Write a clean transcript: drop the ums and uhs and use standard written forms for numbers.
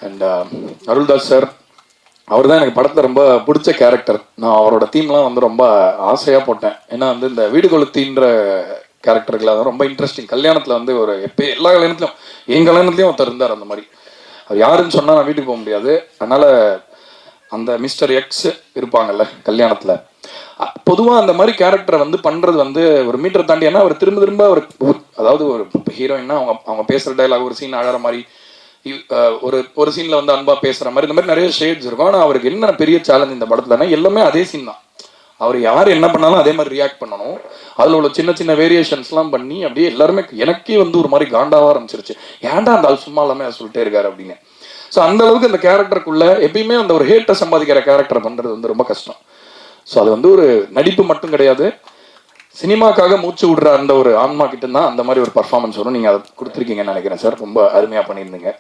And Aruldas sir, அவர் தான் எனக்கு படத்தில் ரொம்ப பிடிச்ச கேரக்டர். நான் அவரோட தீம்லாம் வந்து ரொம்ப ஆசையாக போட்டேன். ஏன்னா வந்து இந்த வீடு கொளுத்தின்ற கேரக்டர்கள் அது ரொம்ப இன்ட்ரெஸ்டிங். கல்யாணத்தில் வந்து ஒரு எல்லா கல்யாணத்துலையும் என் கல்யாணத்துலையும் ஒருத்தர் இருந்தார் அந்த மாதிரி. அவர் யாருன்னு சொன்னால் நான் வீட்டுக்கு போக முடியாது. அதனால் அந்த மிஸ்டர் எக்ஸ் இருப்பாங்கல்ல கல்யாணத்தில், பொதுவாக அந்த மாதிரி கேரக்டரை வந்து பண்ணுறது வந்து ஒரு மீட்டரை தாண்டி. ஏன்னா அவர் திரும்ப திரும்ப அதாவது ஒரு ஹீரோயின்னா அவங்க பேசுகிற டைலாக் ஒரு சீன் அழகிற மாதிரி, ஒரு சீன்ல வந்து அன்பா பேசுற மாதிரி, இந்த மாதிரி நிறைய ஷேட்ஸ் இருக்கும். ஆனா அவருக்கு என்ன பெரிய சேலஞ்ச் இந்த படத்துலன்னா எல்லாமே அதே சீன் தான். அவர் யார் என்ன பண்ணாலும் அதே மாதிரி ரியாக்ட் பண்ணணும். அதுல உள்ள சின்ன சின்ன வேரியேஷன்ஸ் எல்லாம் பண்ணி அப்படியே எல்லாருமே எனக்கே வந்து ஒரு மாதிரி காண்டாவ ஆரம்பிச்சிருச்சு. ஏன்டா அந்த ஆள் சும்மா எல்லாமே சொல்லிட்டே இருக்காரு அப்படின்னு. ஸோ அந்த அளவுக்கு அந்த கேரக்டருக்குள்ள எப்பயுமே அந்த ஒரு ஹேட்டை சம்பாதிக்கிற கேரக்டர் பண்றது வந்து ரொம்ப கஷ்டம். ஸோ அது வந்து ஒரு நடிப்பு மட்டும் கிடையாது, சினிமாக்காக மூச்சு விடுற அந்த ஒரு ஆன்மா கிட்ட தான் அந்த மாதிரி ஒரு பர்ஃபார்மன்ஸ் வரும். நீங்க அதை கொடுத்துருக்கீங்கன்னு நினைக்கிறேன் சார். ரொம்ப அருமையா பண்ணியிருந்தீங்க.